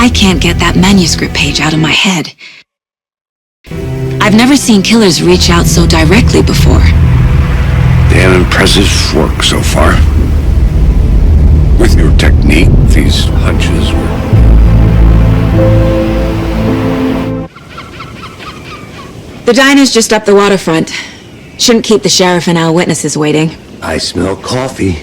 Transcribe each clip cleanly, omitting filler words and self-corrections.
I can't get that manuscript page out of my head. I've never seen killers reach out so directly before. Damn impressive work so far. With your technique, these hunches were... The diner's just up the waterfront. Shouldn't keep the sheriff and our witnesses waiting. I smell coffee.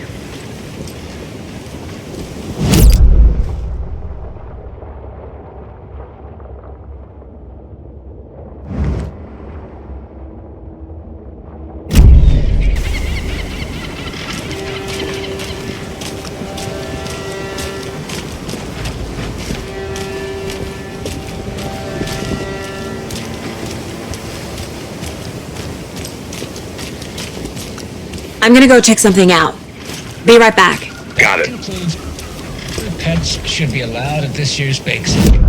I'm gonna go check something out. Be right back. Got it. Concludes, pets should be allowed at this year's bake sale.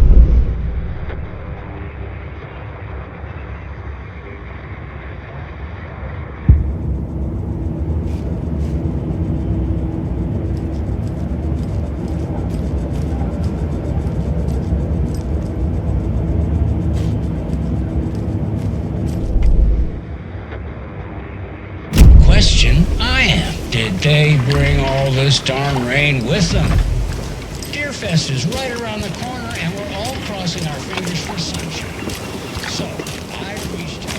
Question I am. Did they bring all this darn rain with them? Deerfest is right around the corner and we're all crossing our fingers for sunshine. So, I reached out.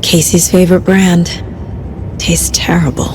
Casey's favorite brand. Tastes terrible.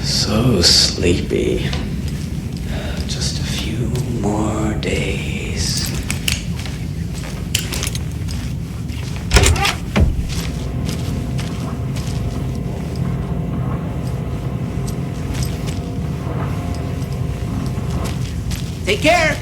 So sleepy. Just a few more days. Take care!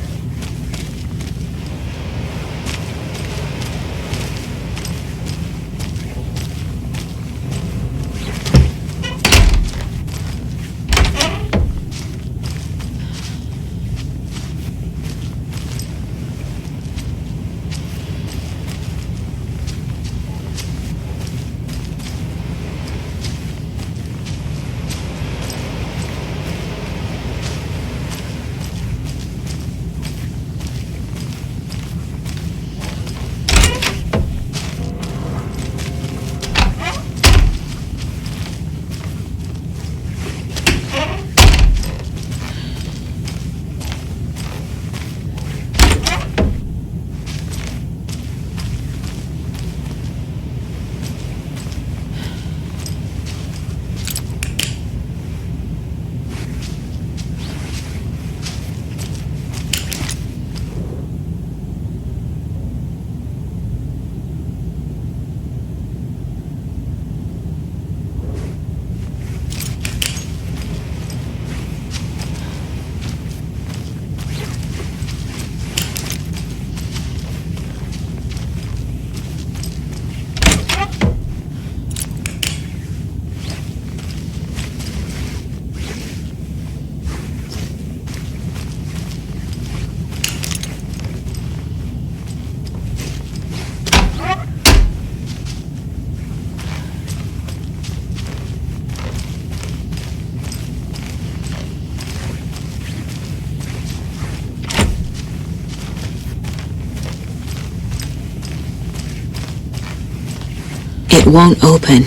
won't open.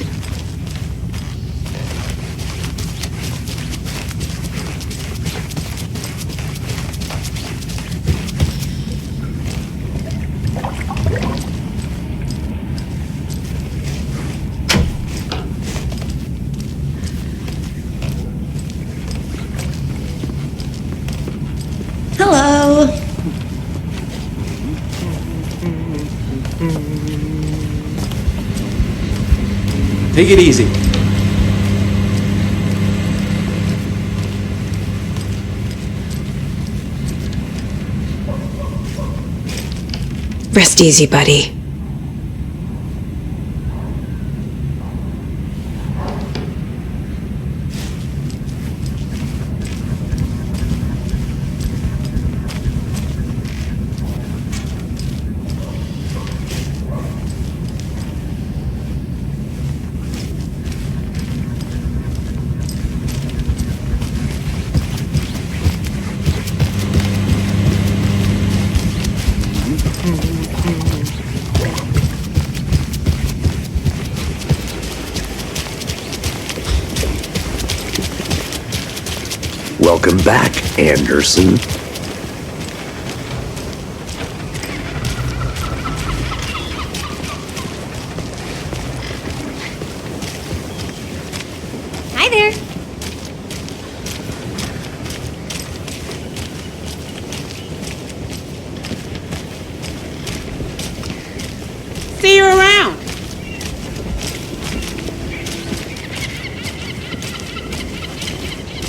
Hello. Take it easy. Rest easy, buddy. Welcome back, Anderson. Hi there. See you around.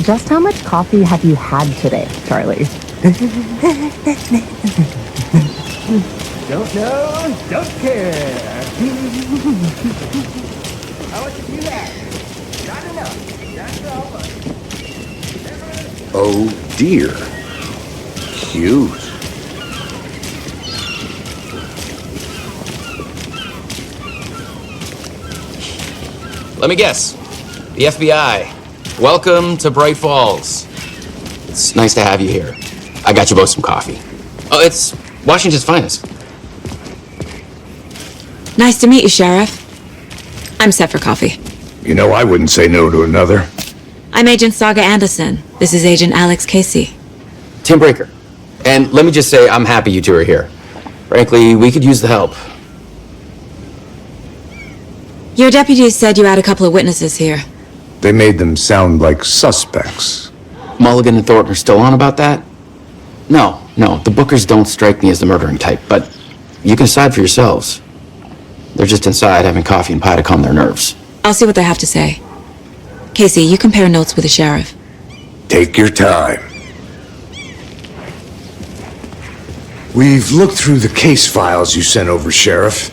Just how much coffee have you had today, Charlie? Don't know, don't care. How much have you had? Not enough. That's all, but... Oh dear. Cute. Let me guess. The FBI. Welcome to Bright Falls. It's nice to have you here. I got you both some coffee. Oh, it's Washington's finest. Nice to meet you, Sheriff. I'm set for coffee. You know, I wouldn't say no to another. I'm Agent Saga Anderson. This is Agent Alex Casey. Tim Breaker. And let me just say, I'm happy you two are here. Frankly, we could use the help. Your deputies said you had a couple of witnesses here. They made them sound like suspects. Mulligan and Thornton are still on about that? No, the Bookers don't strike me as the murdering type, but you can decide for yourselves. They're just inside having coffee and pie to calm their nerves. I'll see what they have to say. Casey, you compare notes with the sheriff. Take your time. We've looked through the case files you sent over, Sheriff.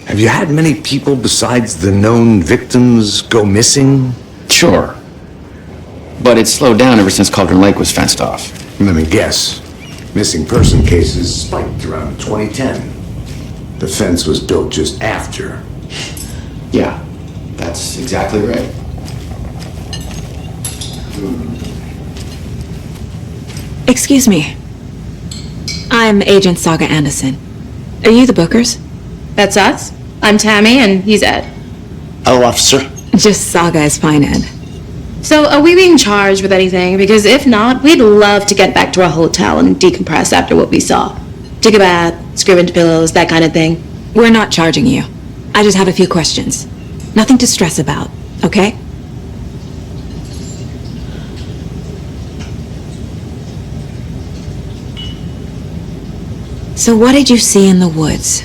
Have you had many people besides the known victims go missing? Sure. But it's slowed down ever since Cauldron Lake was fenced off. Let me guess. Missing person cases spiked around 2010. The fence was built just after. Yeah, that's exactly right. Excuse me. I'm Agent Saga Anderson. Are you the Bookers? That's us. I'm Tammy, and he's Ed. Hello, officer. Just Saga is fine, Ed. So, are we being charged with anything? Because if not, we'd love to get back to our hotel and decompress after what we saw. Take a bath, scream into pillows, that kind of thing. We're not charging you. I just have a few questions. Nothing to stress about, okay? So what did you see in the woods?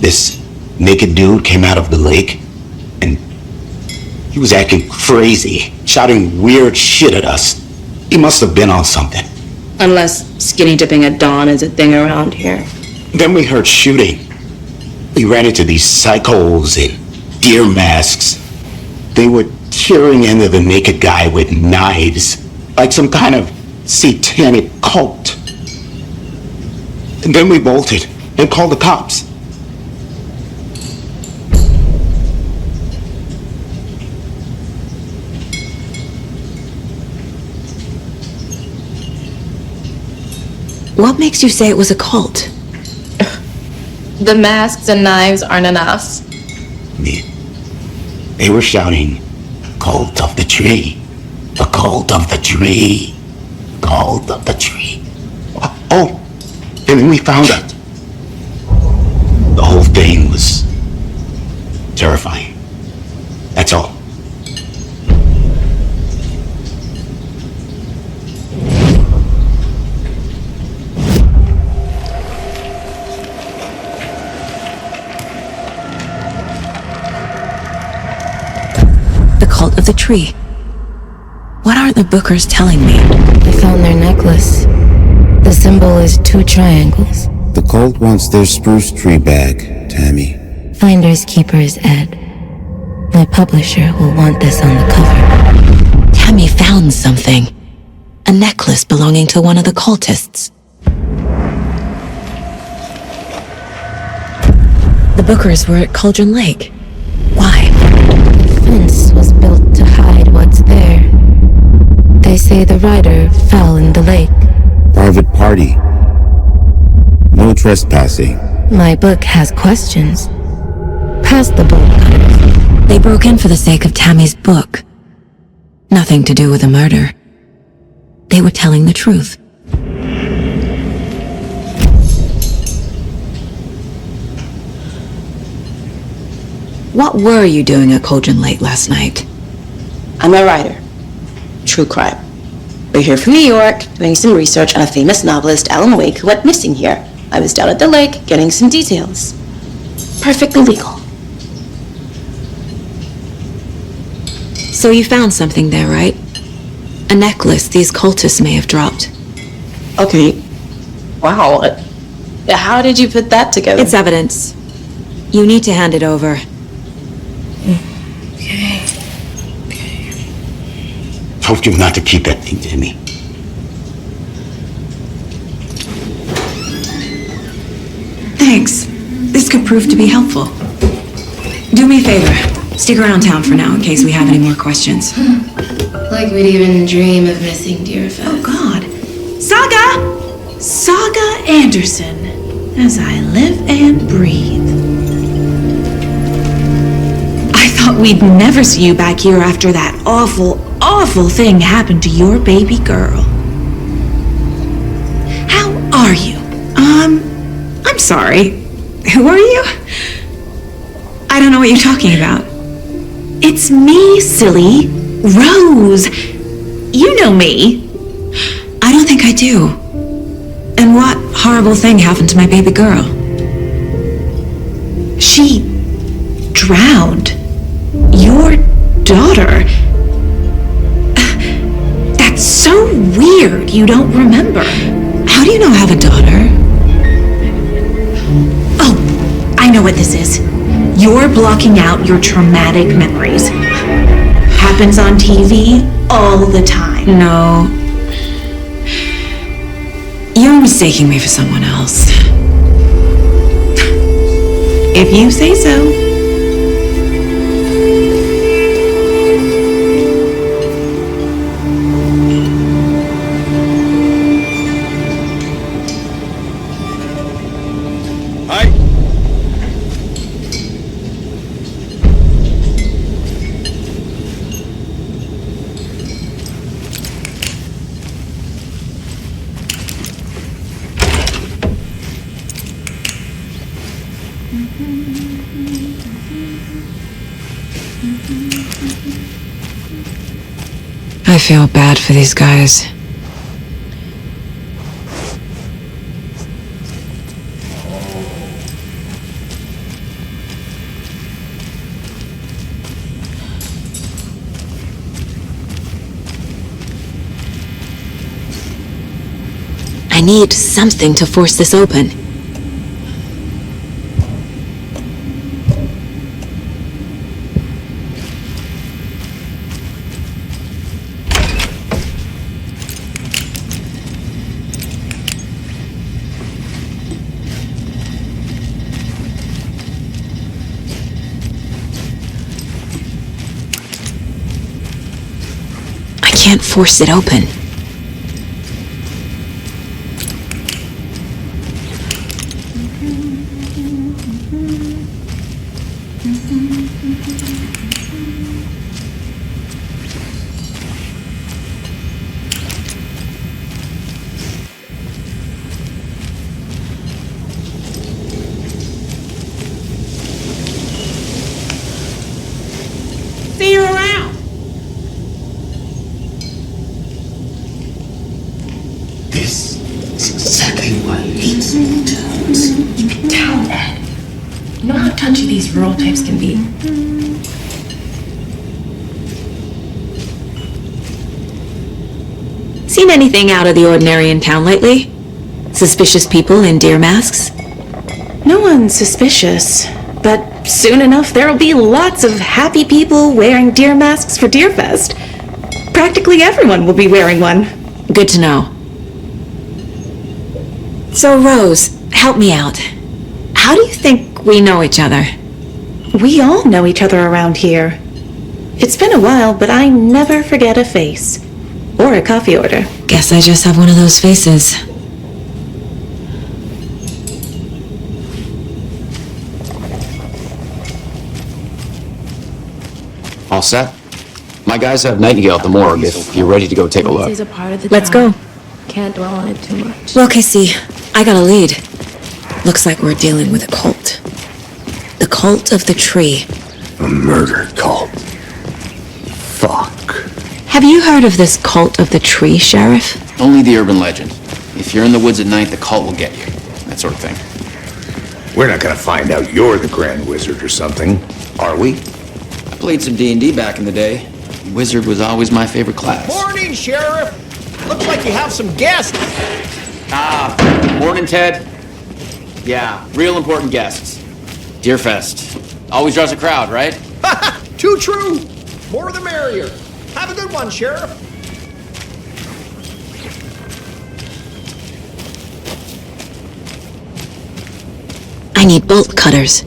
This naked dude came out of the lake, and he was acting crazy, shouting weird shit at us. He must have been on something. Unless skinny dipping at dawn is a thing around here. Then we heard shooting. We ran into these psychos in deer masks. They were tearing into the naked guy with knives, like some kind of satanic cult. And then we bolted and called the cops. What makes you say it was a cult? The masks and knives aren't enough. me. They were shouting, "Cult of the tree! The cult of the tree! Cult of the tree!" Oh, and then we found out. The whole thing was terrifying. That's all. The cult of the tree. What are the Bookers telling me? I found their necklace. The symbol is 2 triangles. The cult wants their spruce tree back, Tammy. Finders keepers, Ed. My publisher will want this on the cover. Tammy found something. A necklace belonging to one of the cultists. The Bookers were at Cauldron Lake. Why? The fence was built to hide what's there. They say the rider fell in the lake. Private party. No trespassing. My book has questions. Pass the book, Connors. They broke in for the sake of Tammy's book. Nothing to do with a murder. They were telling the truth. What were you doing at Cauldron Lake last night? I'm a writer. True crime. We're here from New York, doing some research on a famous novelist, Alan Wake, who went missing here. I was down at the lake, getting some details. Perfectly legal. So you found something there, right? A necklace these cultists may have dropped. Okay. Wow. How did you put that together? It's evidence. You need to hand it over. Okay. Told you not to keep that thing, Tammy. Thanks. This could prove to be helpful. Do me a favor. Stick around town for now in case we have any more questions. Like we'd even dream of missing Deerfest. Oh, God. Saga! Saga Anderson. As I live and breathe. I thought we'd never see you back here after that awful, awful thing happened to your baby girl. How are you? I'm sorry. Who are you? I don't know what you're talking about. It's me, silly. Rose. You know me. I don't think I do. And what horrible thing happened to my baby girl? She drowned. Your daughter. That's so weird you don't remember. How do you know I have a daughter? Oh, I know what this is. You're blocking out your traumatic memories. Happens on TV all the time. No. You're mistaking me for someone else. If you say so. I feel bad for these guys. I need something to force this open. I can't force it open. This is exactly what leads me to You can tell, Ed. You know how touchy these rural types can be. Seen anything out of the ordinary in town lately? Suspicious people in deer masks? No one's suspicious, but soon enough there'll be lots of happy people wearing deer masks for Deerfest. Practically everyone will be wearing one. Good to know. So, Rose, help me out. How do you think we know each other? We all know each other around here. It's been a while, but I never forget a face. Or a coffee order. Guess I just have one of those faces. All set? My guys have Nightingale at the morgue if you're ready to go take a look. This is a part of the Let's job. go. Can't dwell on it too much. Well, Casey, I got a lead. Looks like we're dealing with a cult. The cult of the tree. A murder cult. Fuck. Have you heard of this cult of the tree, Sheriff? Only the urban legend. If you're in the woods at night, the cult will get you. That sort of thing. We're not gonna find out you're the Grand Wizard or something, are we? I played some D&D back in the day. Wizard was always my favorite class. Morning, Sheriff. Looks like you have some guests. Morning, Ted. Yeah, real important guests. Deerfest. Always draws a crowd, right? Too true. More the merrier. Have a good one, Sheriff. I need bolt cutters.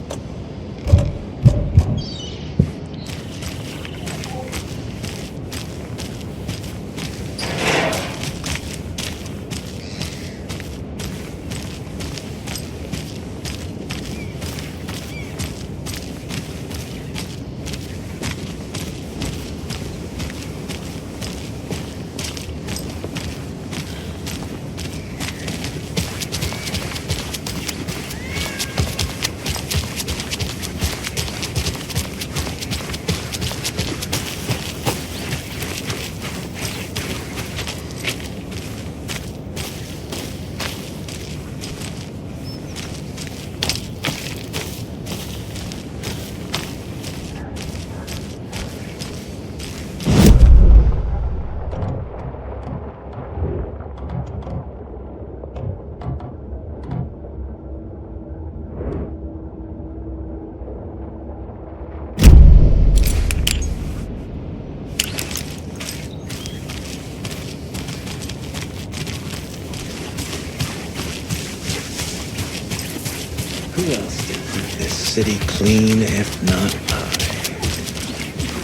Who else can keep this city clean if not I?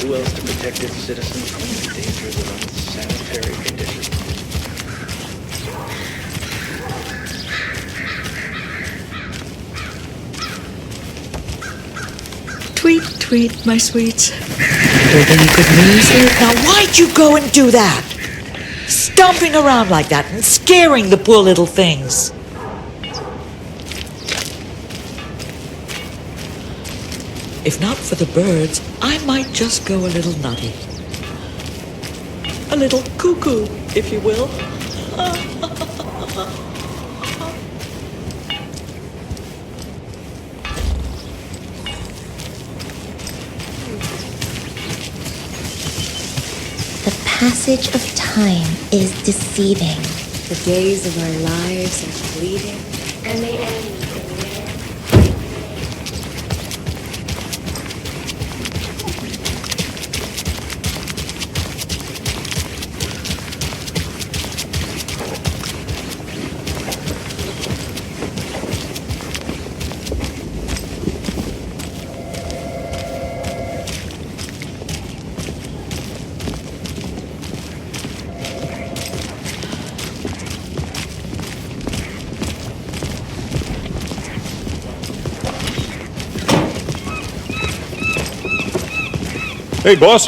Who else to protect its citizens from the dangers of unsanitary conditions? Tweet, tweet, my sweets. Heard any good news? Now, why'd you go and do that? Stomping around like that and scaring the poor little things. If not for the birds, I might just go a little nutty. A little cuckoo, if you will. The passage of time is deceiving. The days of our lives are fleeting. And they end. Hey, boss.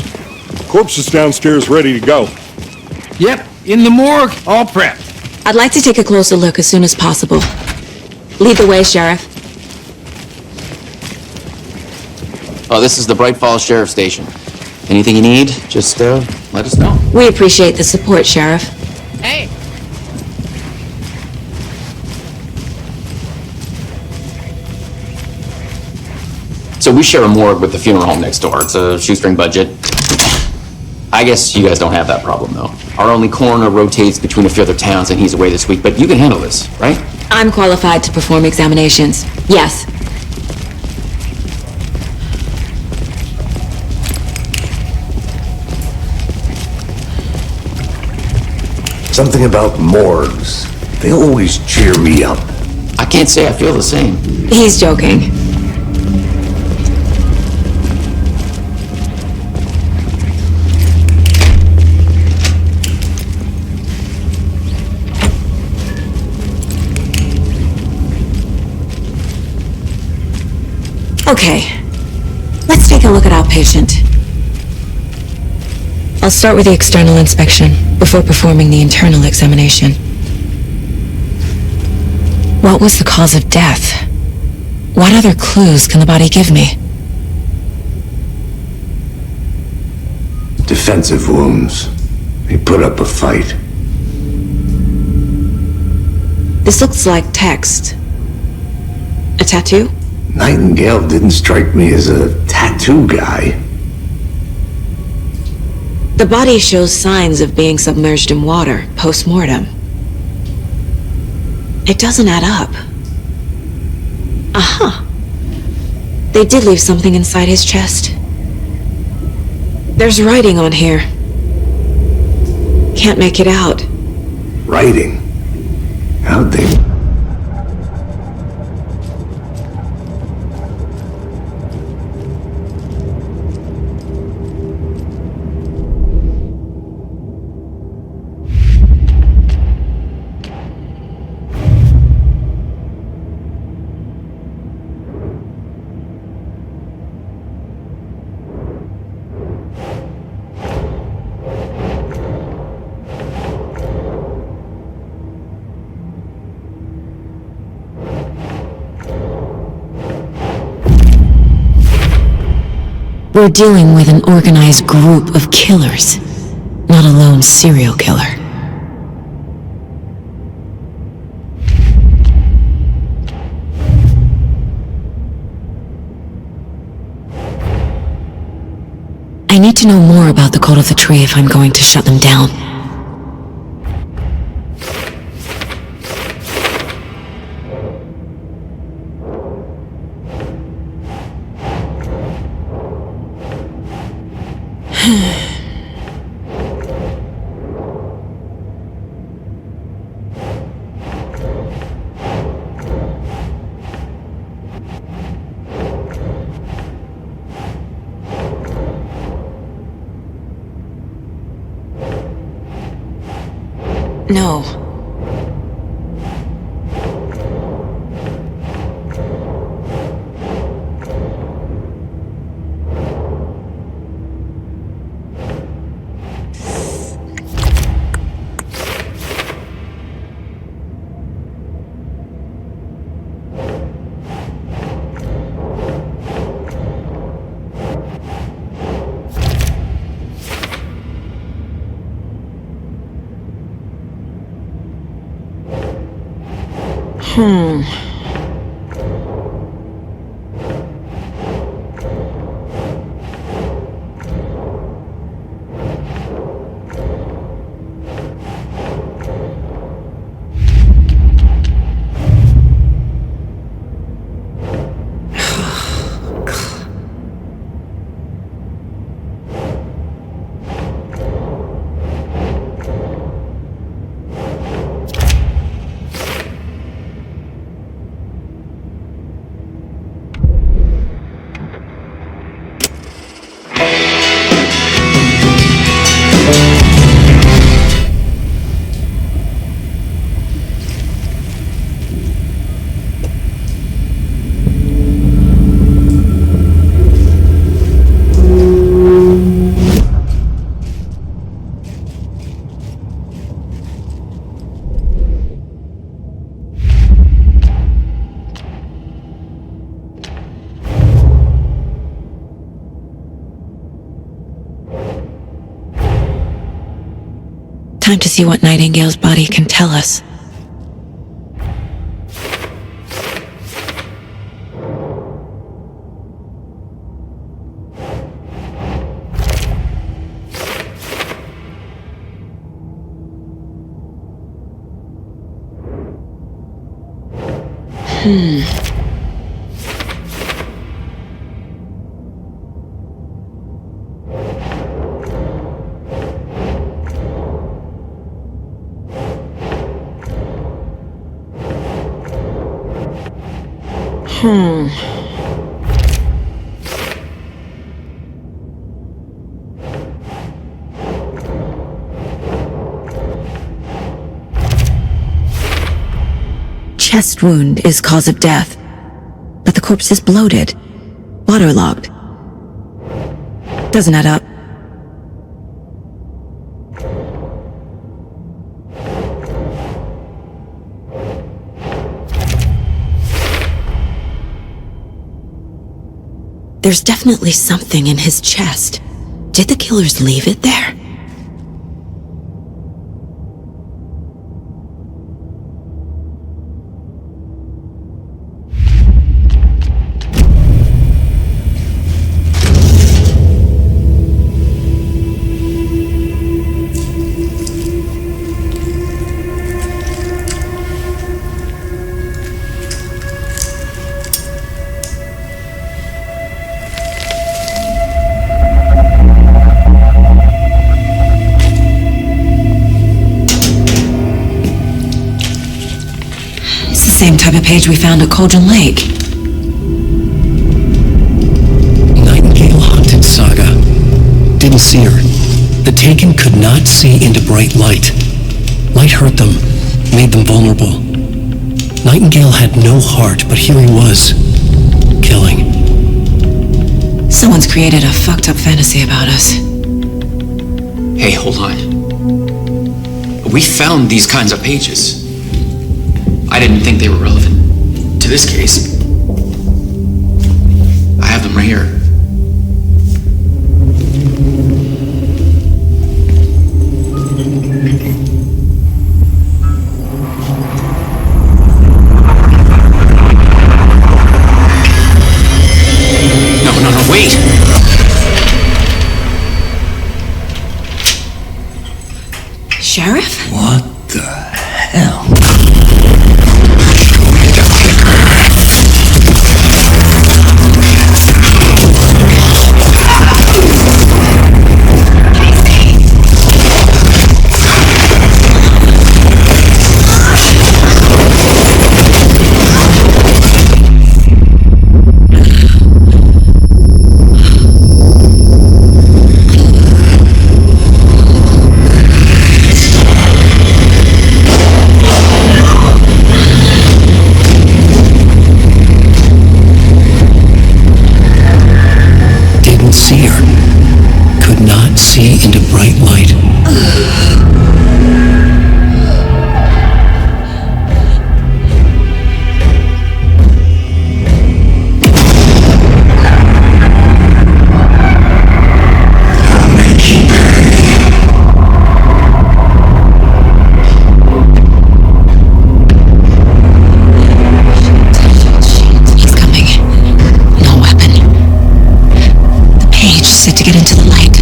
Corpse is downstairs ready to go. Yep, in the morgue, all prepped. I'd like to take a closer look as soon as possible. Lead the way, Sheriff. Oh, this is the Bright Falls Sheriff Station. Anything you need, just let us know. We appreciate the support, Sheriff. Hey, So we share a morgue with the funeral home next door. It's a shoestring budget. I guess you guys don't have that problem, though. Our only coroner rotates between a few other towns, and he's away this week, but you can handle this, right? I'm qualified to perform examinations. Yes. Something about morgues. They always cheer me up. I can't say I feel the same. He's joking. Okay, let's take a look at our patient. I'll start with the external inspection before performing the internal examination. What was the cause of death? What other clues can the body give me? Defensive wounds. He put up a fight. This looks like text. A tattoo? Nightingale didn't strike me as a tattoo guy. The body shows signs of being submerged in water post-mortem. It doesn't add up. Aha! They did leave something inside his chest. There's writing on here. Can't make it out. Writing? How'd they... We're dealing with an organized group of killers, not a lone serial killer. I need to know more about the code of the tree if I'm going to shut them down. No. Time to see what Nightingale's body can tell us. Chest wound is cause of death, but the corpse is bloated, waterlogged. Doesn't add up. There's definitely something in his chest. Did the killers leave it there? Same type of page we found at Cauldron Lake. Nightingale Haunted Saga. Didn't see her. The Taken could not see into bright light. Light hurt them, made them vulnerable. Nightingale had no heart, but here he was, killing. Someone's created a fucked up fantasy about us. Hey, hold on. We found these kinds of pages. I didn't think they were relevant to this case. I have them right here. No, wait! Sheriff? What the hell? See her. Could not see into bright light. To get into the light.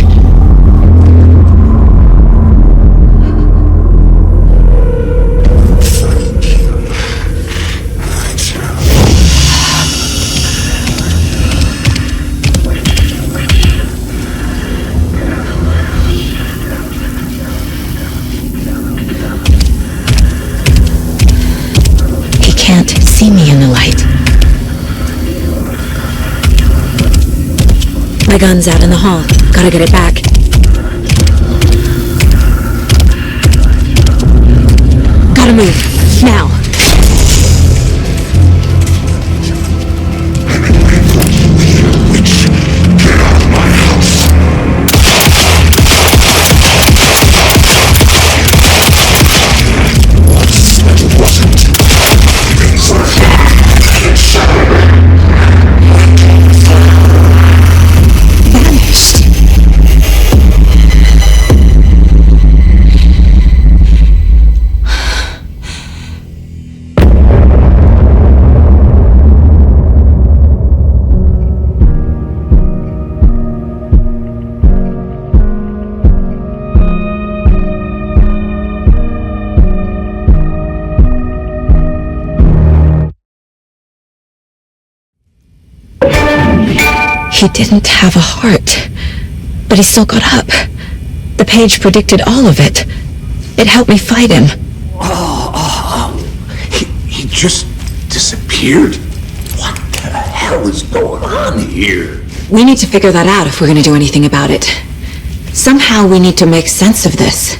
He can't see me in the light. My gun's out in the hall. Gotta get it back. Gotta move. Now. She didn't have a heart, but he still got up. The page predicted all of it. It helped me fight him. He just disappeared? What the hell is going on here? We need to figure that out if we're going to do anything about it. Somehow we need to make sense of this.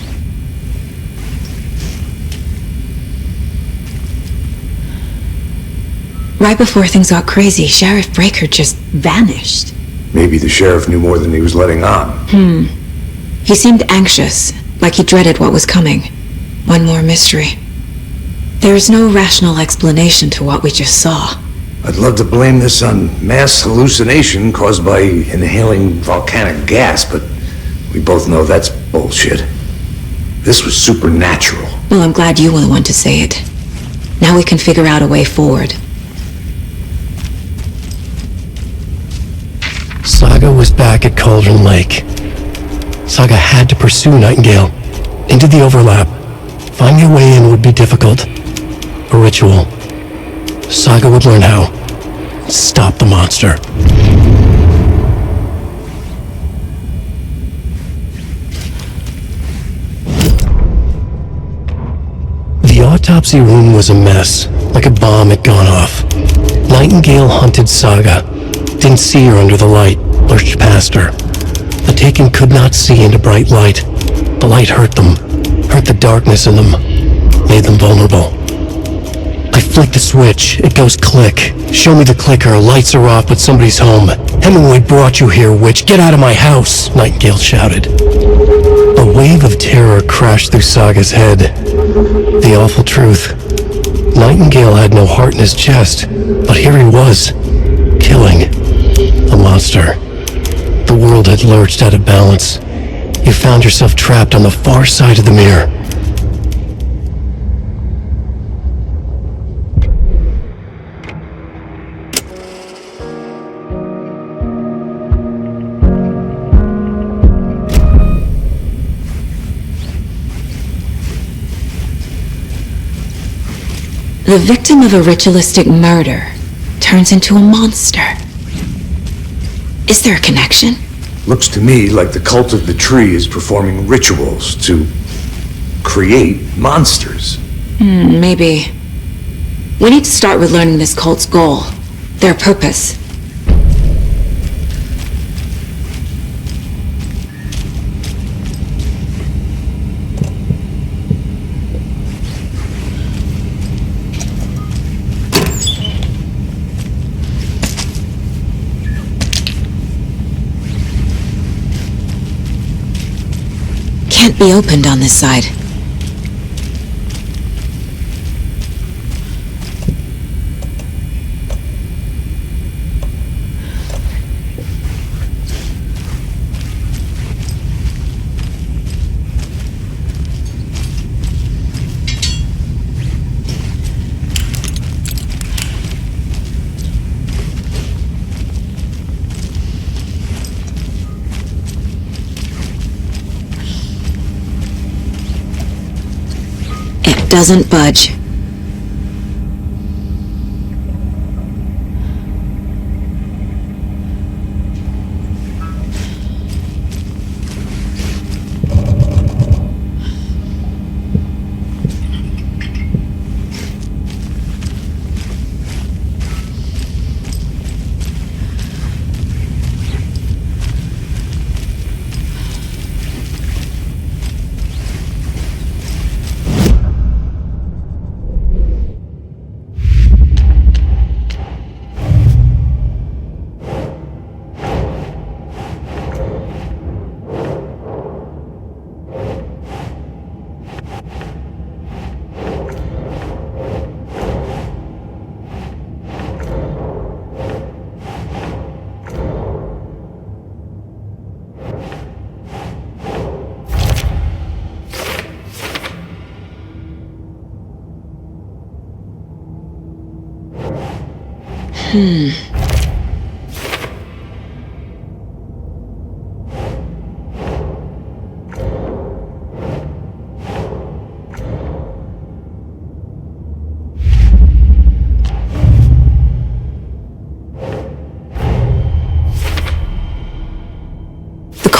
Right before things got crazy, Sheriff Breaker just vanished. Maybe the sheriff knew more than he was letting on. He seemed anxious, like he dreaded what was coming. One more mystery. There's no rational explanation to what we just saw. I'd love to blame this on mass hallucination caused by inhaling volcanic gas, but we both know that's bullshit. This was supernatural. Well, I'm glad you were the one to say it. Now we can figure out a way forward. Saga was back at Cauldron Lake. Saga had to pursue Nightingale into the overlap. Finding a way in would be difficult. A ritual. Saga would learn how. Stop the monster. The autopsy room was a mess, like a bomb had gone off. Nightingale hunted Saga. Didn't see her under the light, lurched past her. The Taken could not see into bright light. The light hurt them, hurt the darkness in them, made them vulnerable. I flick the switch, it goes click. Show me the clicker, lights are off, but somebody's home. Hemingway brought you here, witch. Get out of my house, Nightingale shouted. A wave of terror crashed through Saga's head. The awful truth. Nightingale had no heart in his chest, but here he was, killing a monster. The world had lurched out of balance. You found yourself trapped on the far side of the mirror. The victim of a ritualistic murder turns into a monster. Is there a connection? Looks to me like the cult of the tree is performing rituals to create monsters. Maybe. We need to start with learning this cult's goal, their purpose. Can't be opened on this side. Doesn't budge.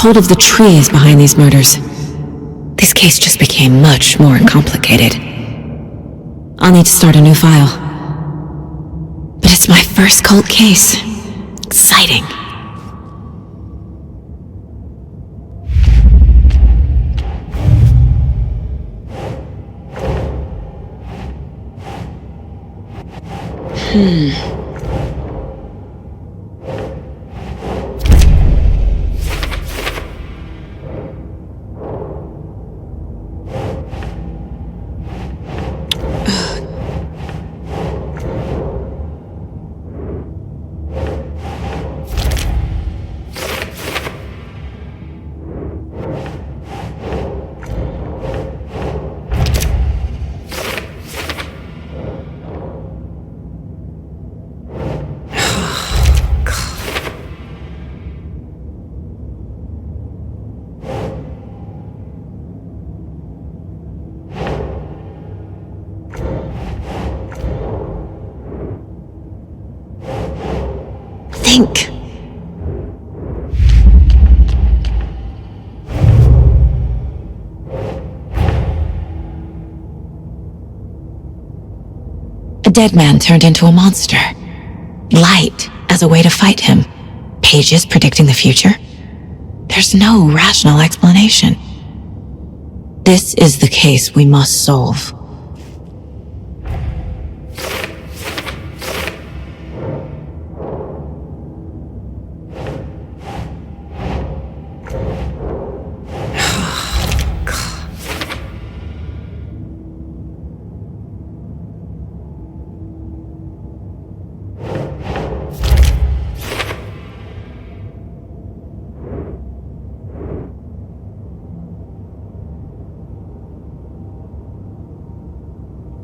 hold of the trees behind these murders. This case just became much more complicated. I'll need to start a new file. But it's my first cult case. Exciting. Think. A dead man turned into a monster. Light as a way to fight him. Pages predicting the future. There's no rational explanation. This is the case we must solve.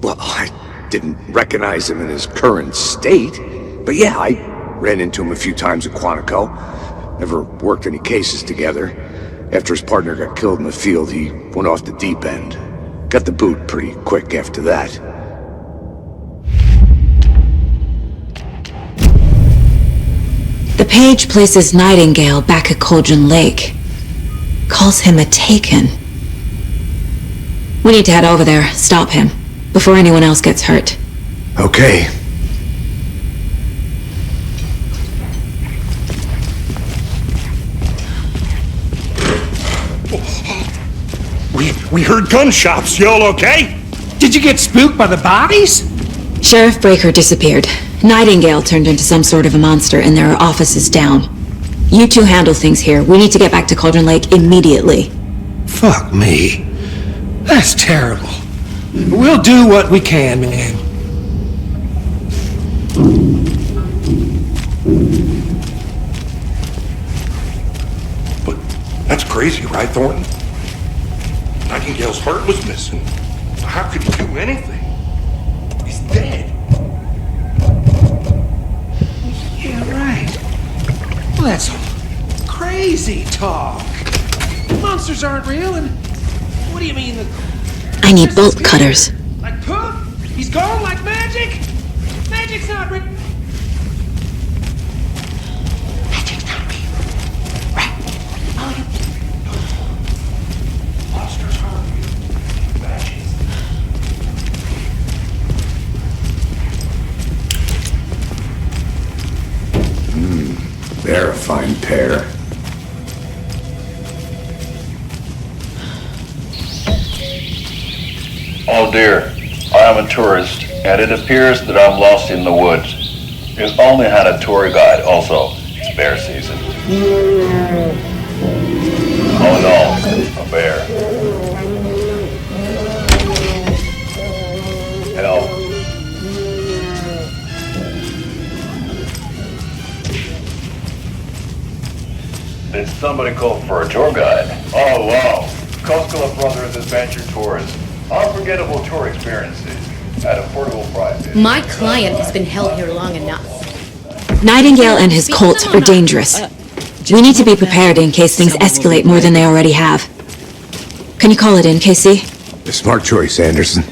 Well, I didn't recognize him in his current state. But yeah, I ran into him a few times at Quantico. Never worked any cases together. After his partner got killed in the field, he went off the deep end. Got the boot pretty quick after that. The page places Nightingale back at Cauldron Lake. Calls him a Taken. We need to head over there, stop him, before anyone else gets hurt. Okay. We heard gunshots. You all okay? Did you get spooked by the bodies? Sheriff Breaker disappeared. Nightingale turned into some sort of a monster, and there are offices down. You two handle things here. We need to get back to Cauldron Lake immediately. Fuck me. That's terrible. We'll do what we can, man. But that's crazy, right, Thornton? Nightingale's heart was missing. How could he do anything? He's dead. Yeah, right. Well, that's crazy talk. Monsters aren't real, and what do you mean? I need bolt cutters. Like poof? He's gone like magic? Magic's not real. Magic's not real. Right. Monsters aren't real. Magic. They're a fine pair. Oh dear, I am a tourist, and it appears that I'm lost in the woods. We've only had a tour guide, also. It's bear season. All in all, a bear. Hell. Did somebody call for a tour guide? Oh wow, Koskela Brothers Adventure Tours. Unforgettable tour experiences at affordable prices. My client has been held here long enough. Nightingale and his cult are dangerous. We need to be prepared in case things escalate more than they already have. Can you call it in, KC? A smart choice, Anderson.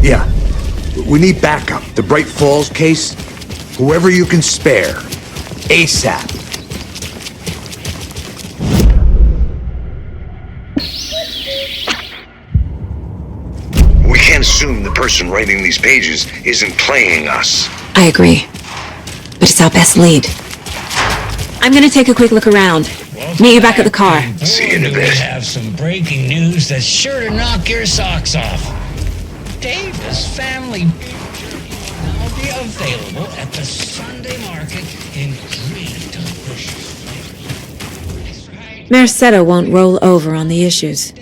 Yeah. We need backup. The Bright Falls case? Whoever you can spare. ASAP. We can't assume the person writing these pages isn't playing us. I agree. But it's our best lead. I'm gonna take a quick look around. Meet you back at the car. See you in a bit. We have some breaking news that's sure to knock your socks off. Davis family will now be available at the Sunday market in 3 delicious flavors. Mercado won't roll over on the issues.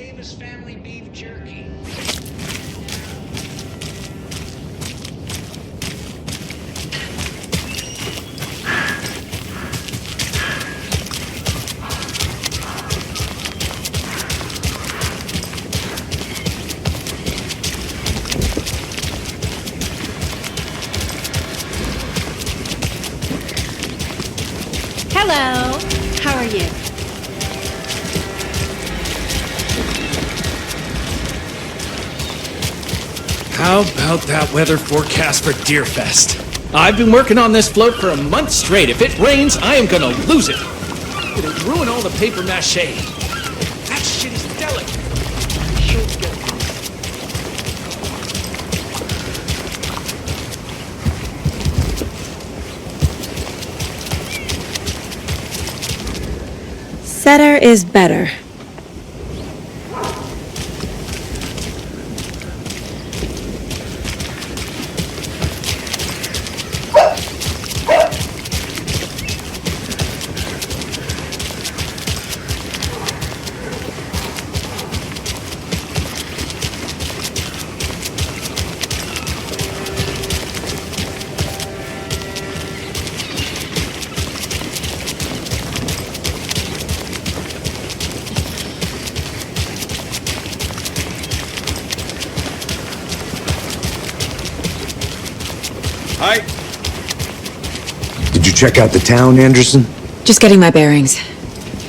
Hello. How are you? How about that weather forecast for Deerfest? I've been working on this float for a month straight. If it rains, I am gonna lose it. It'll ruin all the paper mache. That shit is delicate. Setter is better. Hi. Did you check out the town, Anderson? Just getting my bearings.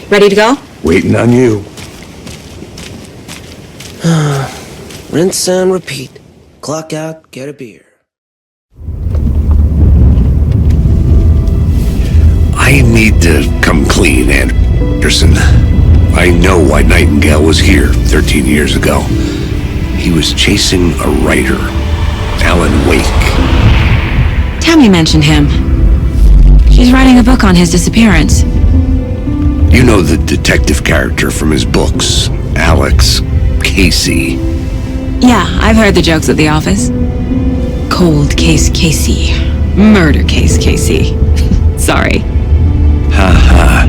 Ready to go? Waiting on you. Rinse and repeat. Clock out, get a beer. I need to come clean, Anderson. I know why Nightingale was here 13 years ago. He was chasing a writer, Alan Wake. Tammy mentioned him. She's writing a book on his disappearance. You know the detective character from his books, Alex Casey. Yeah, I've heard the jokes at the office. Cold case Casey. Murder case Casey. Sorry. Haha.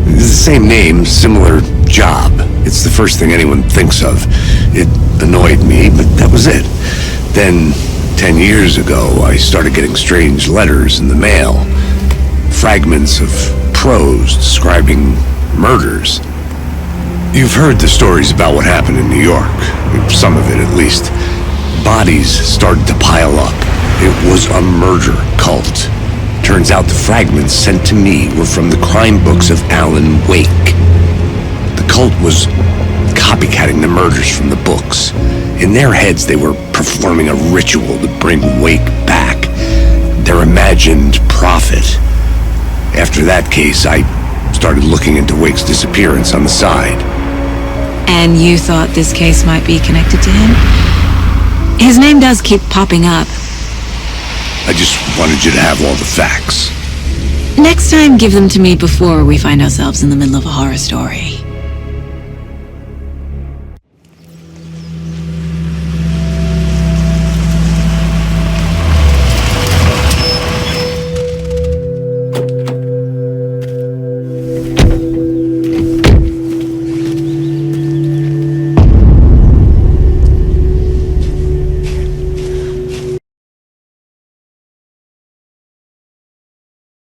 It's the same name, similar job. It's the first thing anyone thinks of. It annoyed me, but that was it. Then, 10 years ago, I started getting strange letters in the mail. Fragments of prose describing murders. You've heard the stories about what happened in New York. Some of it, at least. Bodies started to pile up. It was a murder cult. Turns out the fragments sent to me were from the crime books of Alan Wake. The cult was copycatting the murders from the books. In their heads, they were performing a ritual to bring Wake back. Their imagined prophet. After that case, I started looking into Wake's disappearance on the side. And you thought this case might be connected to him? His name does keep popping up. I just wanted you to have all the facts. Next time, give them to me before we find ourselves in the middle of a horror story.